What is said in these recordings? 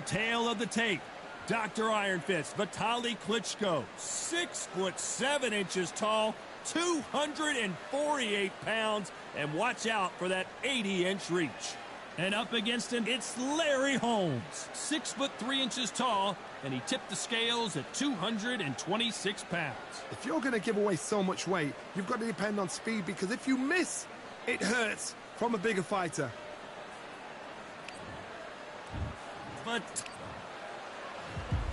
our tale of the tape. Dr. Iron Fist, Vitaly Klitschko, 6'7" tall, 248 pounds, and watch out for that 80-inch reach. And up against him, it's Larry Holmes, 6'3" tall, and he tipped the scales at 226 pounds. If you're going to give away so much weight, you've got to depend on speed, because if you miss, it hurts from a bigger fighter.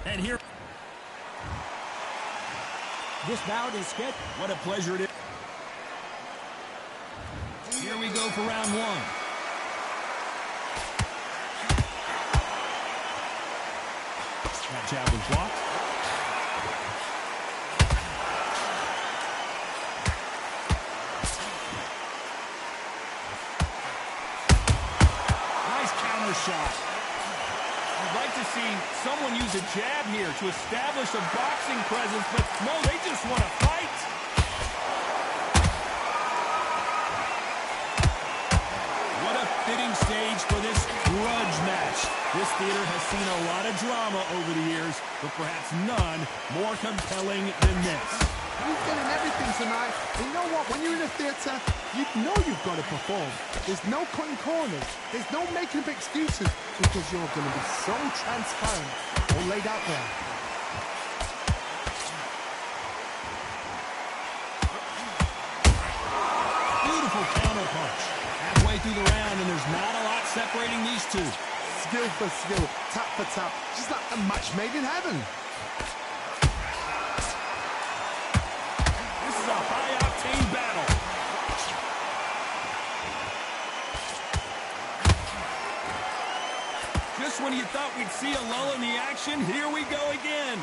And here, this bout is scheduled. What a pleasure it is. Here we go for round one. That jab was blocked. Nice counter shot. I'd like to see someone use a jab here to establish a boxing presence, but no, they just want to fight. What a fitting stage for this grudge match. This theater has seen a lot of drama over the years, but perhaps none more compelling than this. He's getting everything tonight. You know what? When you're in a theater, you know you've got to perform. There's no cutting corners. There's no making up excuses, because you're going to be so transparent, all laid out there. Beautiful counter punch. Halfway through the round, and there's not a lot separating these two. Skill for skill, tap for tap, just like a match made in heaven. This is a high-octane battle. Just when you thought we'd see a lull in the action, here we go again.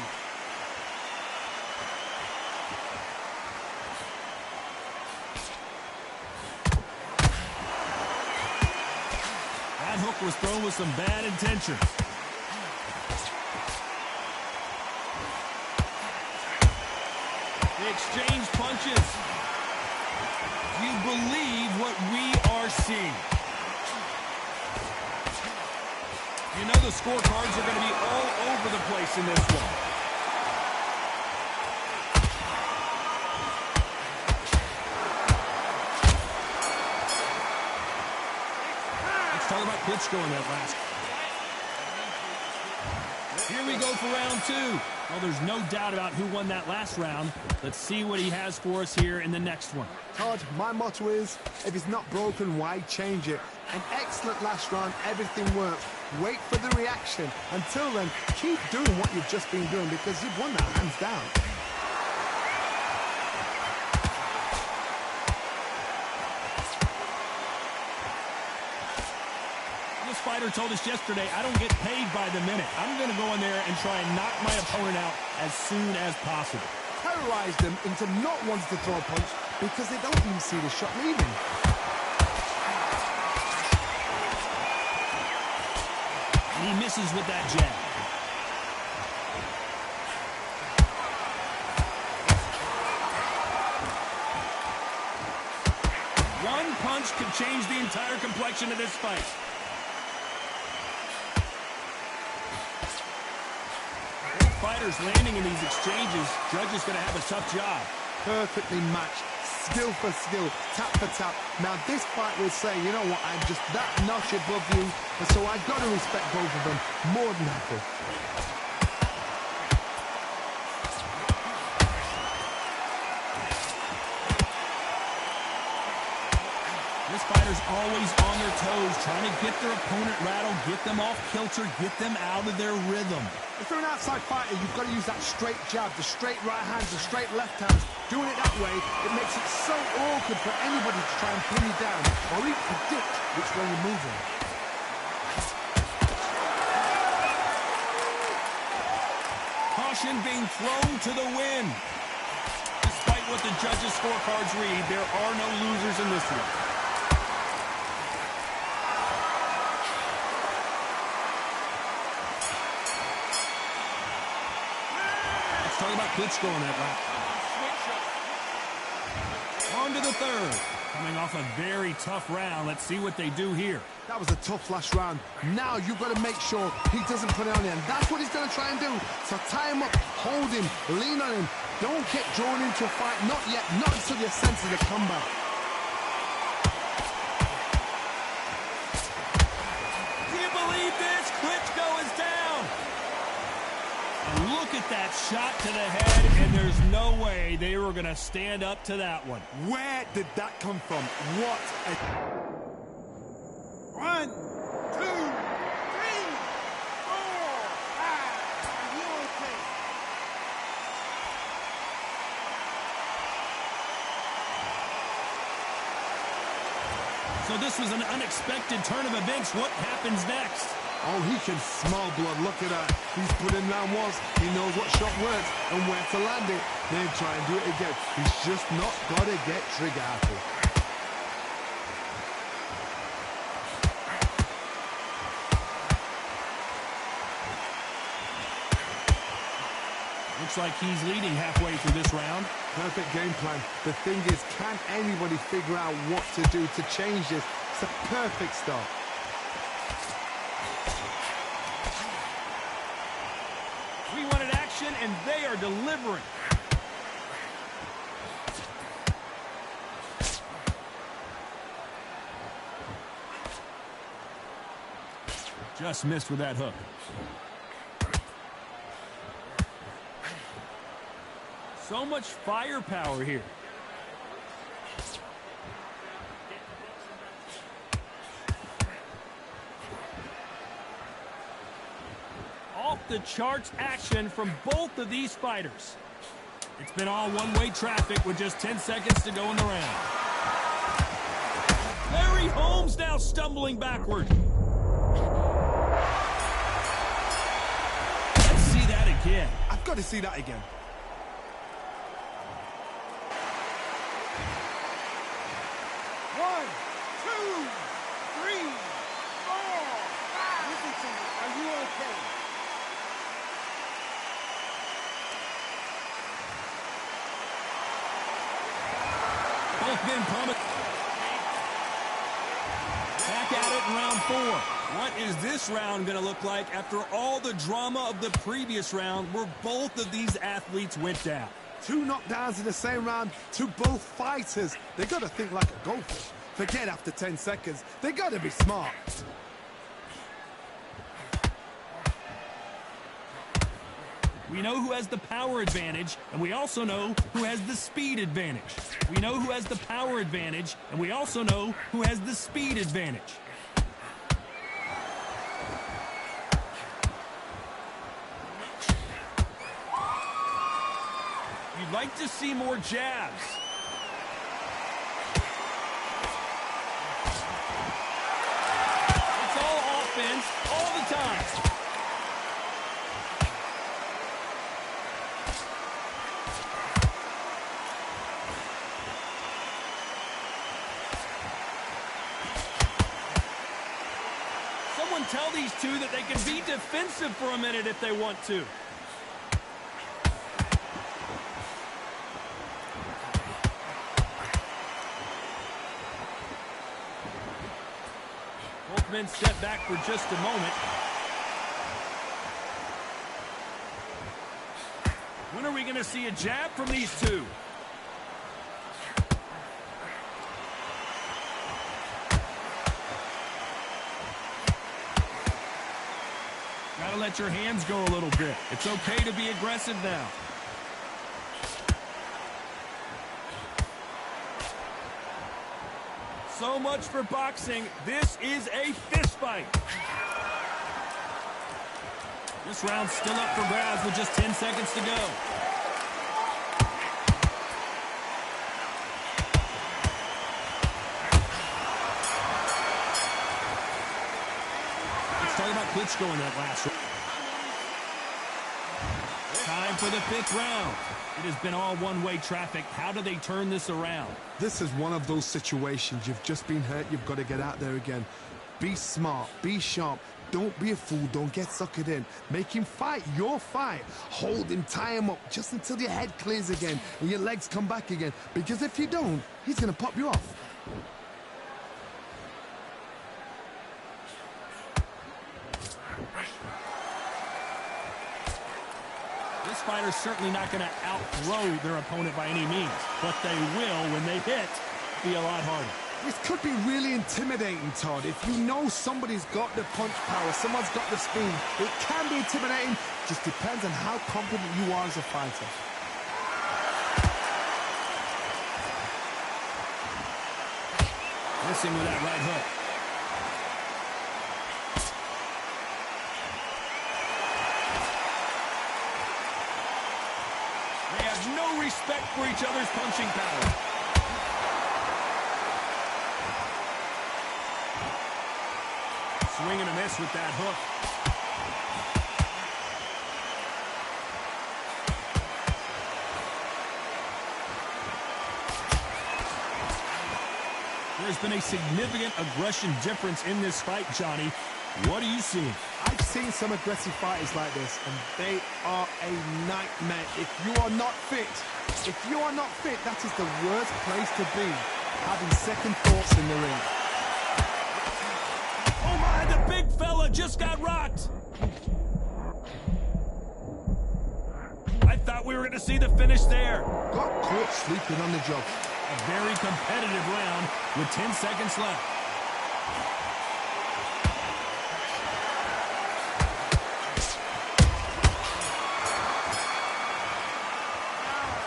That hook was thrown with some bad intentions. They exchange punches. You believe what we are seeing. You know the scorecards are going to be all over the place in this one. Let's talk about Klitschko in that last. Here we go for round two. Well, there's no doubt about who won that last round. Let's see what he has for us here in the next one. Todd, my motto is, if it's not broken, why change it? An excellent last round, everything works. Wait for the reaction. Until then, keep doing what you've just been doing, because you've won that hands down. This fighter told us yesterday, I don't get paid by the minute. I'm going to go in there and try and knock my opponent out as soon as possible. Terrorize them into not wanting to throw a punch, because they don't even see the shot leaving. And he misses with that jab. One punch could change the entire complexion of this fight. Both fighters landing in these exchanges. Judge is going to have a tough job. Perfectly matched. Skill for skill, tap for tap. Now this fight will say, you know what, I'm just that notch above you, and so I've got to respect both of them more than happy. This fighter's always on their toes, trying to get their opponent rattled, get them off kilter, get them out of their rhythm. If you're an outside fighter, you've got to use that straight jab, the straight right hands, the straight left hands. Doing it that way, it makes it so awkward for anybody to try and pin you down or even predict which way you're moving. Caution being thrown to the wind. Despite what the judges' scorecards read, there are no losers in this one. Let's talk about Klitschko in that lap. On to the third. Coming off a very tough round. Let's see what they do here. That was a tough last round. Now you've got to make sure he doesn't put it on him. That's what he's going to try and do. So tie him up, hold him, lean on him. Don't get drawn into a fight. Not yet. Not until your senses of comeback. Do you believe this? Klitschko is down. And look at that shot to the head, and there's no way they were going to stand up to that one. Where did that come from? What a... 1, 2, 3, 4, 5. Are you okay? So this was an unexpected turn of events. What happens next? Oh, he can smell blood. Look at that. He's put in round once. He knows what shot works and where to land it. Then try and do it again. He's just not got to get trigger happy. Looks like he's leading halfway through this round. Perfect game plan. The thing is, can anybody figure out what to do to change this? It's a perfect start. We wanted action, and they are delivering. Just missed with that hook. So much firepower here. Off the charts action from both of these fighters. It's been all one-way traffic with just 10 seconds to go in the round. Larry Holmes now stumbling backward. Let's see that again. I've got to see that again. Been promised. Back at it in round 4. What is this round going to look like after all the drama of the previous round where both of these athletes went down? 2 knockdowns in the same round to both fighters. They got to think like a goldfish. Forget after 10 seconds. They got to be smart. We know who has the power advantage, and we also know who has the speed advantage. We know who has the power advantage, and we also know who has the speed advantage. You'd like to see more jabs. It's all offense all the time. Tell these two that they can be defensive for a minute if they want to. Both men step back for just a moment. When are we going to see a jab from these two? Gotta let your hands go a little bit. It's okay to be aggressive now. So much for boxing. This is a fist fight. This round's still up for grabs with just 10 seconds to go. Talk about Klitschko in that last round. Time for the 5th round. It has been all one-way traffic. How do they turn this around? This is one of those situations. You've just been hurt. You've got to get out there again. Be smart. Be sharp. Don't be a fool. Don't get suckered in. Make him fight your fight. Hold him. Tie him up just until your head clears again and your legs come back again. Because if you don't, he's going to pop you off. This fighter's certainly not going to outthrow their opponent by any means, but they will, when they hit, be a lot harder. This could be really intimidating, Todd. If you know somebody's got the punch power, someone's got the speed, it can be intimidating. Just depends on how confident you are as a fighter. Missing with that right hook. They have no respect for each other's punching power. Swing and a miss with that hook. There's been a significant aggression difference in this fight, Johnny. What are you seeing? I've seen some aggressive fighters like this, and they are a nightmare. If you are not fit, that is the worst place to be, having second thoughts in the ring. Oh my, the big fella just got rocked. I thought we were going to see the finish there. Got caught sleeping on the job. A very competitive round with 10 seconds left.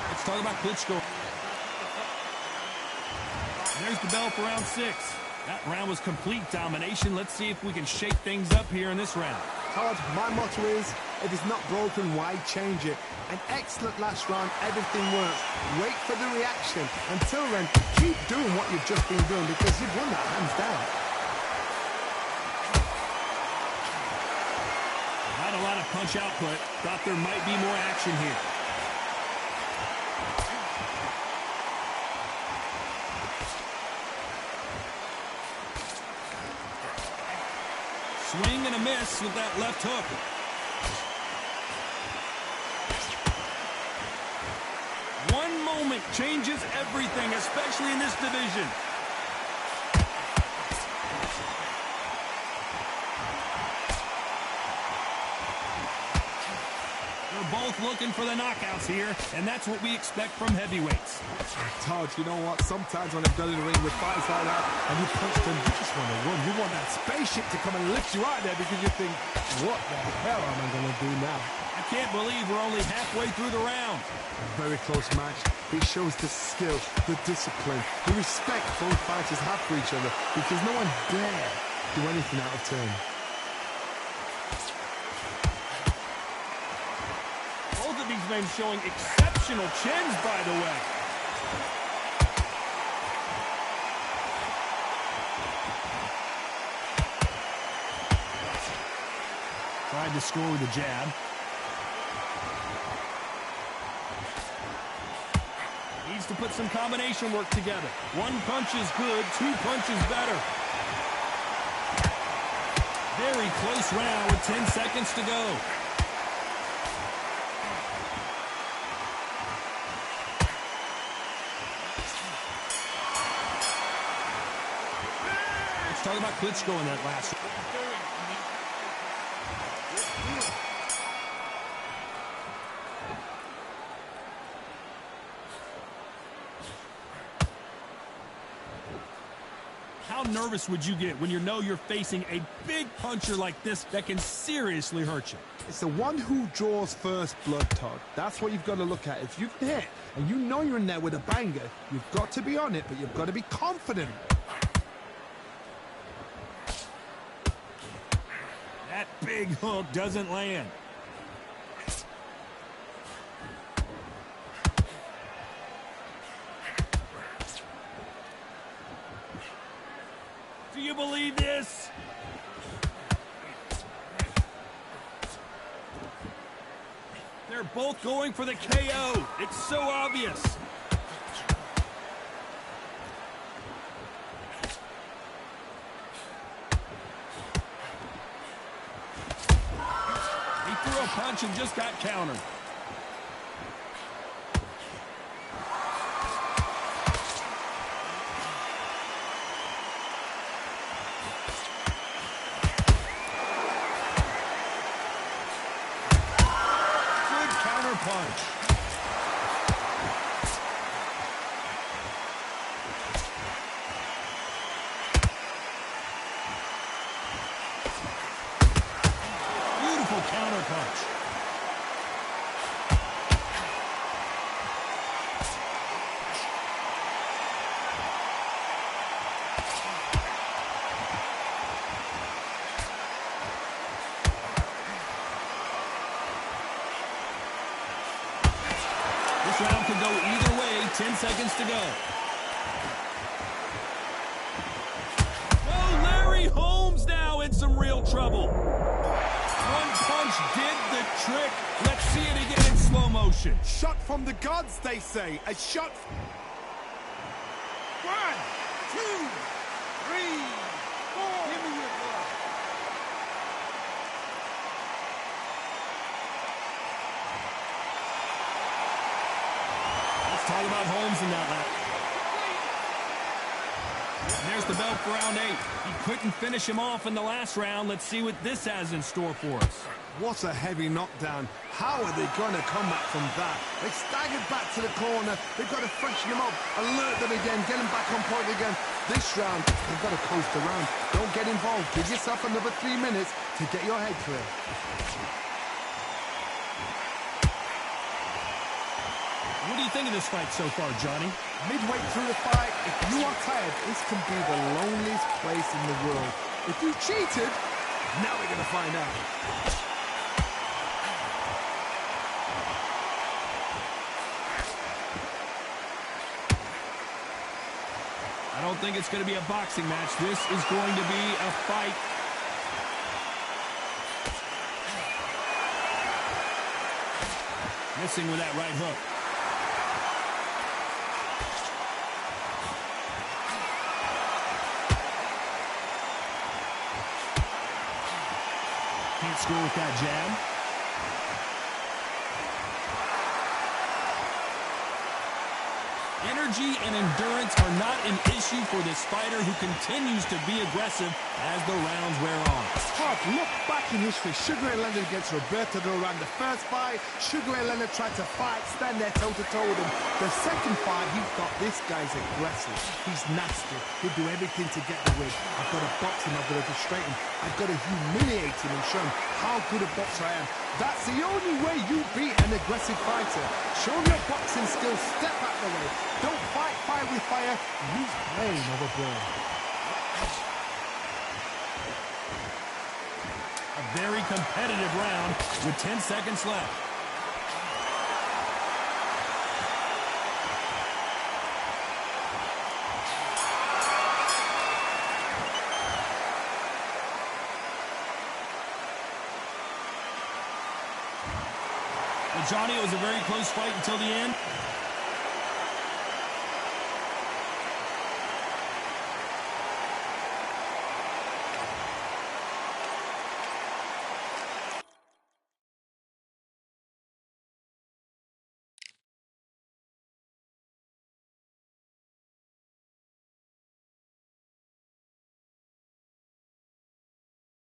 Let's talk about Klitschko. There's the bell for round 6. That round was complete domination. Let's see if we can shake things up here in this round. Todd, my motto is, if it's not broken, why change it? An excellent last round, everything works. Wait for the reaction. Until then, keep doing what you've just been doing because you've won that hands down. Not a lot of punch output. Thought there might be more action here. Swing and a miss with that left hook. One moment changes everything, especially in this division. They're both looking for the knockouts here, and that's what we expect from heavyweights. Todd, you know what? Sometimes when I've done in the ring with fights like that, and you punch them, you just want to run. You want that spaceship to come and lift you out there because you think, what the hell am I going to do now? I can't believe we're only halfway through the round. A very close match. It shows the skill, the discipline, the respect both fighters have for each other because no one dare do anything out of turn. Both of these men showing exceptional chins, by the way. Tried to score with a jab. Needs to put some combination work together. One punch is good, 2 punches better. Very close round with 10 seconds to go. Let's talk about Klitschko in that last round. How nervous would you get when you know you're facing a big puncher like this that can seriously hurt you? It's the one who draws first blood, Todd. That's what you've got to look at. If you can hit and you know you're in there with a banger, you've got to be on it, but you've got to be confident. That big hook doesn't land. Do you believe this? They're both going for the KO. It's so obvious. He threw a punch and just got countered. counter punch. Beautiful counter punch. This round could go either way. 10 seconds to go. Oh, Larry Holmes now in some real trouble. One punch did the trick. Let's see it again in slow motion. Shot from the gods, they say. A shot. 1, 2, 3, 4. Give me your blood. Let's talk about Holmes in that lap. And there's the belt for round 8. He couldn't finish him off in the last round. Let's see what this has in store for us. What a heavy knockdown. How are they going to come back from that? They staggered back to the corner. They've got to freshen them up, alert them again, get them back on point again. This round, they've got to coast around. Don't get involved. Give yourself another 3 minutes to get your head clear. What do you think of this fight so far, Johnny? Midway through the fight, if you are tired, this can be the loneliest place in the world. If you cheated, now we're going to find out. I don't think it's going to be a boxing match. This is going to be a fight. Missing with that right hook. Can't score with that jab. Energy and endurance are not an issue for this fighter who continues to be aggressive as the rounds wear on. Todd, look back in history. Sugar Ray Leonard against Roberto Duran. The first fight, Sugar Ray Leonard tried to fight, stand there toe-to-toe with him. The second fight, he thought this guy's aggressive. He's nasty. He'll do everything to get the win. I've got to box him. I've got to frustrate him. I've got to humiliate him and show him how good a boxer I am. That's the only way you beat an aggressive fighter. Show him your boxing skills. Step out the way. Don't fight fire with fire. Use brain over brain. A very competitive round with 10 seconds left. Well, Johnny, it was a very close fight until the end.